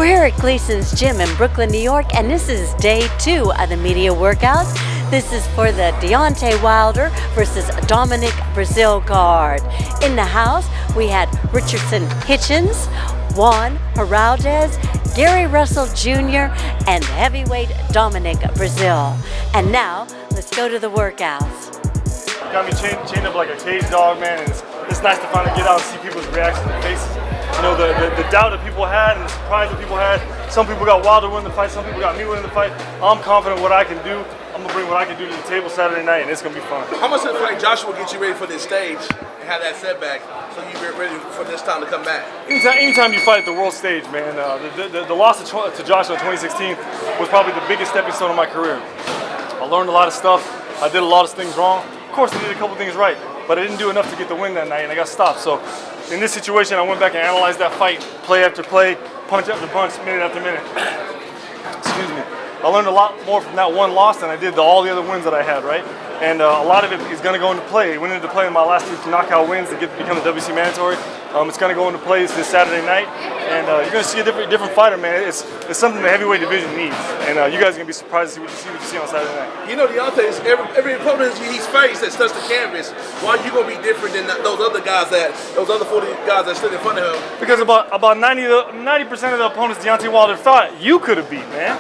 We're here at Gleason's Gym in Brooklyn, New York, and this is day 2 of the media workouts. This is for the Deontay Wilder versus Dominic Breazeale card. In the house, we had Richardson Hitchens, Juan Heraldez, Gary Russell Jr., and heavyweight Dominic Breazeale. And now, let's go to the workouts. Got me chained up like a cage dog, man, and it's nice to finally get out and see people's reactions and faces. You know, the doubt that people had and the surprise that people had. Some people got Wilder winning the fight, some people got me winning the fight. I'm confident what I can do. I'm going to bring what I can do to the table Saturday night, and it's going to be fun. How much does like Joshua get you ready for this stage and have that setback so you get ready for this time to come back? Anytime you fight at the world stage, man, the loss to Joshua in 2016 was probably the biggest stepping stone of my career. I learned a lot of stuff. I did a lot of things wrong. Of course, I did a couple things right, but I didn't do enough to get the win that night, and I got stopped. So in this situation, I went back and analyzed that fight, play after play, punch after punch, minute after minute. Excuse me. I learned a lot more from that one loss than I did all the other wins that I had, right? And a lot of it is going to go into play. It went into play in my last 3 knockout wins to become the WC mandatory. It's going to go into play this Saturday night, and you're going to see a different fighter, man. It's something the heavyweight division needs, and you guys are going to be surprised to see what you see on Saturday night. You know, Deontay, every opponent he's faced that's touched the canvas. Why are you going to be different than those other 40 guys that stood in front of him? Because about 90% of the opponents Deontay Wilder thought you could have beat, man.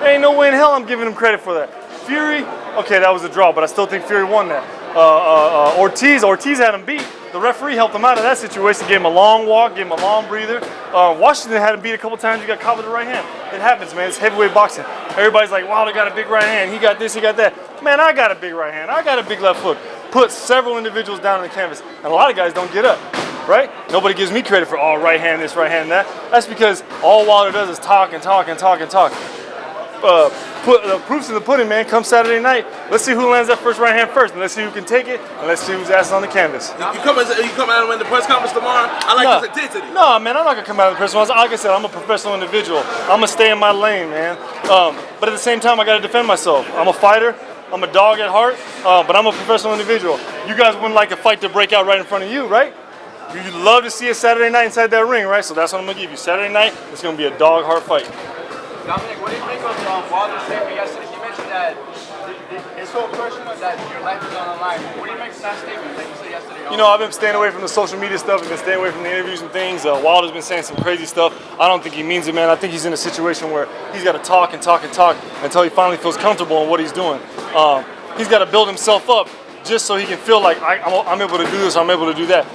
There ain't no way in hell I'm giving him credit for that. Fury, okay, that was a draw, but I still think Fury won that. Ortiz had him beat. The referee helped him out of that situation, gave him a long walk, gave him a long breather. Washington had him beat a couple times. You got caught with the right hand. It happens, man. It's heavyweight boxing. Everybody's like, wow, they got a big right hand. He got this, he got that. Man, I got a big right hand. I got a big left hook. Put several individuals down on the canvas, and a lot of guys don't get up, right? Nobody gives me credit for, oh, right hand this, right hand that. That's because all Wilder does is talk and talk and talk and talk. Proofs in the pudding, man. Come Saturday night, let's see who lands that first right hand first, and let's see who can take it, and let's see who's ass on the canvas. You come out in the press conference tomorrow? I like this intensity. No, man, I'm not gonna come out in the press conference. Like I said, I'm a professional individual. I'm gonna stay in my lane, man. But at the same time, I gotta defend myself. I'm a fighter. I'm a dog at heart, but I'm a professional individual. You guys wouldn't like a fight to break out right in front of you, right? You'd love to see a Saturday night inside that ring, right? So that's what I'm gonna give you. Saturday night, it's gonna be a dog heart fight. Dominic, what do you think of Wilder's statement yesterday? He mentioned that it's so personal that your life is on the line. What do you make of that statement that you said yesterday? You know, I've been staying away from the social media stuff. I've been staying away from the interviews and things. Wilder's been saying some crazy stuff. I don't think he means it, man. I think he's in a situation where he's got to talk and talk and talk until he finally feels comfortable in what he's doing. He's got to build himself up just so he can feel like I'm able to do this, I'm able to do that.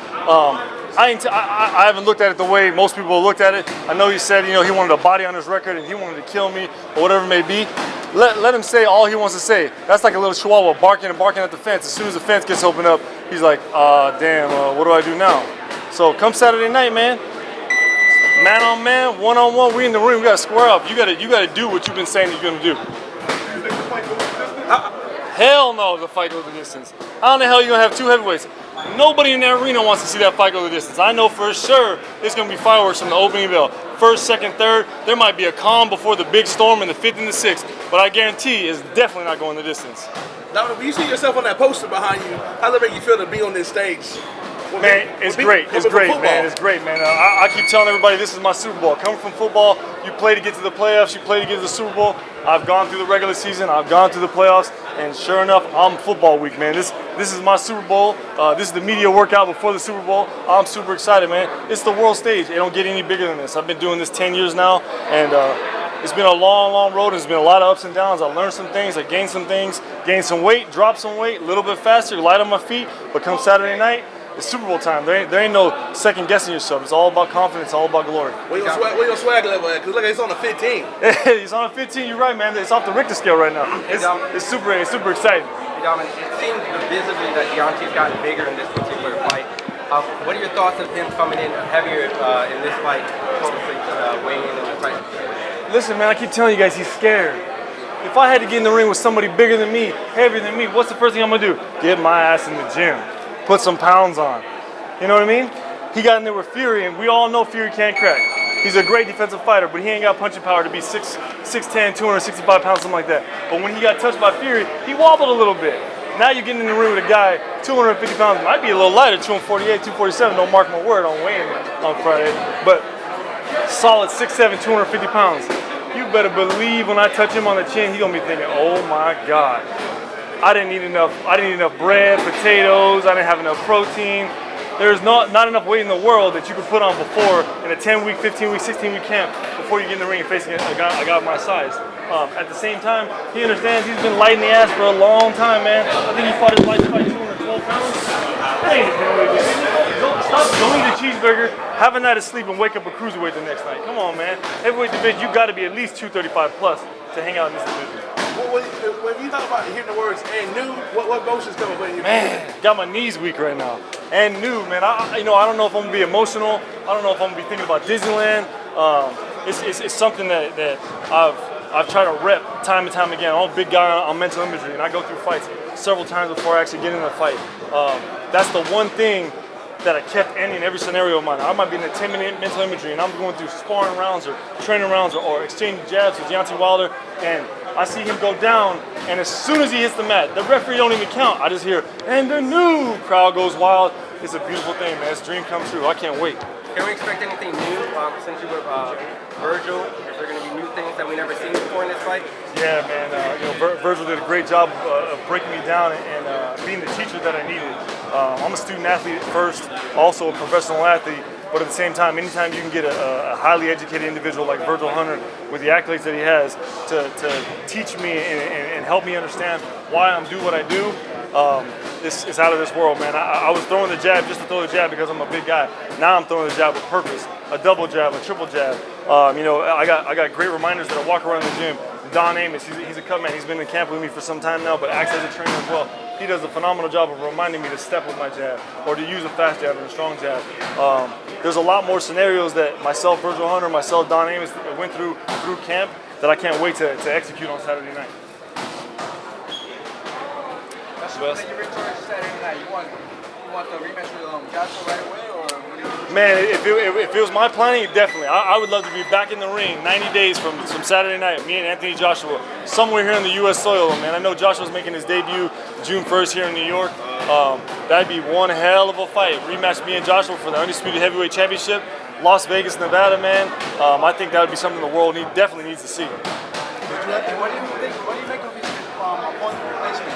I haven't looked at it the way most people have looked at it. I know he said, you know, he wanted a body on his record and he wanted to kill me or whatever it may be. Let him say all he wants to say. That's like a little chihuahua barking and barking at the fence. As soon as the fence gets opened up, he's like, damn, what do I do now? So come Saturday night, man. Man on man, one on one, we in the ring. We gotta square up. You gotta do what you've been saying that you're gonna do. Hell no, the fight goes the distance. How in the hell are you gonna have 2 heavyweights? Nobody in that arena wants to see that fight go the distance. I know for sure it's going to be fireworks from the opening bell. First, second, third, there might be a calm before the big storm in the 5th and the 6th, but I guarantee it's definitely not going the distance. Now, when you see yourself on that poster behind you, how does it make you feel to be on this stage? Man, it's great. It's great, man. It's great, man. I keep telling everybody this is my Super Bowl. Coming from football, you play to get to the playoffs, you play to get to the Super Bowl. I've gone through the regular season, I've gone through the playoffs, and sure enough, I'm football week, man. This is my Super Bowl. This is the media workout before the Super Bowl. I'm super excited, man. It's the world stage. It don't get any bigger than this. I've been doing this 10 years now, and it's been a long, long road. There's been a lot of ups and downs. I learned some things. I gained some things. Gained some weight, dropped some weight, a little bit faster, light on my feet. But come Saturday night, it's Super Bowl time. There ain't no second guessing yourself. It's all about confidence, all about glory. Where your swag level at? Because look, it's on a 15. He's on a 15. You're right, man. It's off the Richter scale right now. It's super exciting. Hey, Dominic, it seems visibly that Deontay's gotten bigger in this particular fight. What are your thoughts of him coming in heavier in this fight, weighing in the fight? Listen, man, I keep telling you guys, he's scared. If I had to get in the ring with somebody bigger than me, heavier than me, what's the first thing I'm gonna do? Get my ass in the gym. Put some pounds on. You know what I mean? He got in there with Fury, and we all know Fury can't crack. He's a great defensive fighter, but he ain't got punching power to be 6'10", 265 pounds, something like that. But when he got touched by Fury, he wobbled a little bit. Now you're getting in the ring with a guy, 250 pounds, might be a little lighter, 248, 247, don't mark my word on weighing on Friday. But solid 6'7", 250 pounds. You better believe when I touch him on the chin, he's gonna be thinking, oh my God. I didn't eat enough bread, potatoes, I didn't have enough protein. There's not enough weight in the world that you could put on before in a 10-week, 15-week, 16-week camp before you get in the ring and facing a guy of my size. At the same time, he understands he's been light in the ass for a long time, man. I think he fought his life fight 212 pounds. Stop going to cheeseburger, have a night of sleep, and wake up a cruiserweight the next night. Come on, man. Heavyweight division, you got to be at least 235 plus to hang out in this division. When you talk about hearing the words "and new," what emotions come up in you? Man, got my knees weak right now. And new, man. I don't know if I'm gonna be emotional. I don't know if I'm gonna be thinking about Disneyland. It's something that I've tried to rep time and time again. I'm a big guy on mental imagery, and I go through fights several times before I actually get in a fight. That's the one thing that I kept ending in every scenario of mine. I might be in a 10-minute mental imagery, and I'm going through sparring rounds or training rounds or exchanging jabs with Deontay Wilder, and I see him go down, and as soon as he hits the mat, the referee don't even count. I just hear, and the new crowd goes wild. It's a beautiful thing, man. It's a dream come true. I can't wait. Can we expect anything new since you were Virgil? Is there going to be new things that we never seen before in this fight? Yeah, man. Virgil did a great job of breaking me down and being the teacher that I needed. I'm a student athlete at first, also a professional athlete. But at the same time, anytime you can get a highly educated individual like Virgil Hunter with the accolades that he has to teach me and help me understand why I'm doing what I do, it's out of this world, man. I was throwing the jab just to throw the jab because I'm a big guy. Now I'm throwing the jab with purpose, a double jab, a triple jab. I got great reminders that I walk around the gym. Don Amos, he's a cut man. He's been in camp with me for some time now, but acts as a trainer as well. He does a phenomenal job of reminding me to step with my jab or to use a fast jab and a strong jab. There's a lot more scenarios that myself, Virgil Hunter, myself, Don Amos went through camp that I can't wait to execute on Saturday night. That's you returned Saturday night. You want the rematch with Joshua right away, or what do you? Man, if it was my planning, definitely. I would love to be back in the ring 90 days from Saturday night, me and Anthony Joshua, somewhere here in the U.S. soil, man. I know Joshua's making his debut June 1st here in New York. That'd be one hell of a fight. Rematch me and Joshua for the Undisputed Heavyweight Championship, Las Vegas, Nevada, man. I think that would be something the world definitely needs to see. What do you make of his opponent replacement?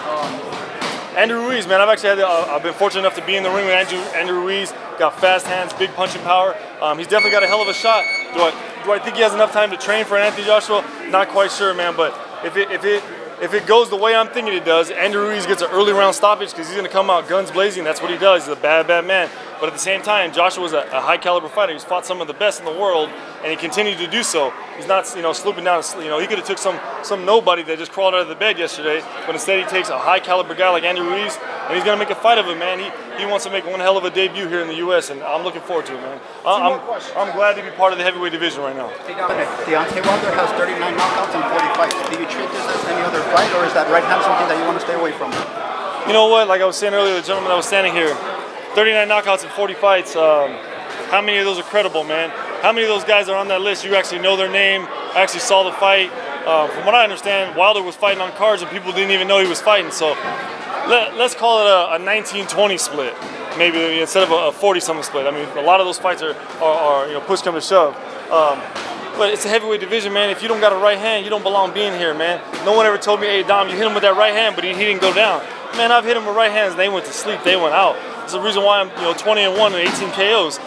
Andrew Ruiz, man, I've been fortunate enough to be in the ring with Andrew Ruiz. Got fast hands, big punching power. He's definitely got a hell of a shot. Do I think he has enough time to train for Anthony Joshua? Not quite sure, man. But if it goes the way I'm thinking it does, Andrew Ruiz gets an early round stoppage because he's going to come out guns blazing. That's what he does. He's a bad man. But at the same time, Joshua's a high caliber fighter. He's fought some of the best in the world, and he continued to do so. He's not, slooping down. He could have took some nobody that just crawled out of the bed yesterday, but instead he takes a high caliber guy like Andrew Ruiz, and he's gonna make a fight of it, man. He wants to make one hell of a debut here in the U.S., and I'm looking forward to it, man. I'm glad to be part of the heavyweight division right now. Deontay Wilder has 39 knockouts in 40 fights. Do you treat this as any other fight, or is that right hand something that you want to stay away from? You know what? Like I was saying earlier, the gentleman that was standing here, 39 knockouts in 40 fights. How many of those are credible, man? How many of those guys are on that list? You actually know their name, actually saw the fight. From what I understand, Wilder was fighting on cards and people didn't even know he was fighting. So let's call it a 19-20 split, maybe instead of a 40-something split. I mean, a lot of those fights are push come to shove. But it's a heavyweight division, man. If you don't got a right hand, you don't belong being here, man. No one ever told me, hey, Dom, you hit him with that right hand, but he didn't go down. Man, I've hit him with right hands, and they went to sleep. They went out. It's the reason why I'm 20-1 and 18 KOs.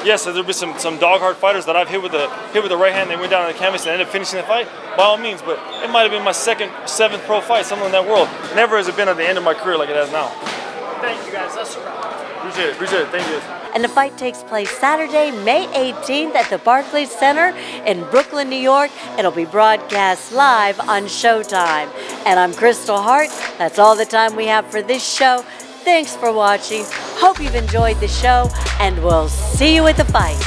Yes, there'll be some dog-hard fighters that I've hit with the right hand. They went down on the canvas and ended up finishing the fight, by all means. But it might have been my seventh pro fight, something in that world. Never has it been at the end of my career like it has now. Thank you guys. That's a wrap. Appreciate it. Thank you. And the fight takes place Saturday, May 18th at the Barclays Center in Brooklyn, New York. It'll be broadcast live on Showtime. And I'm Kristal Hart. That's all the time we have for this show. Thanks for watching. Hope you've enjoyed the show, and we'll see you at the fight.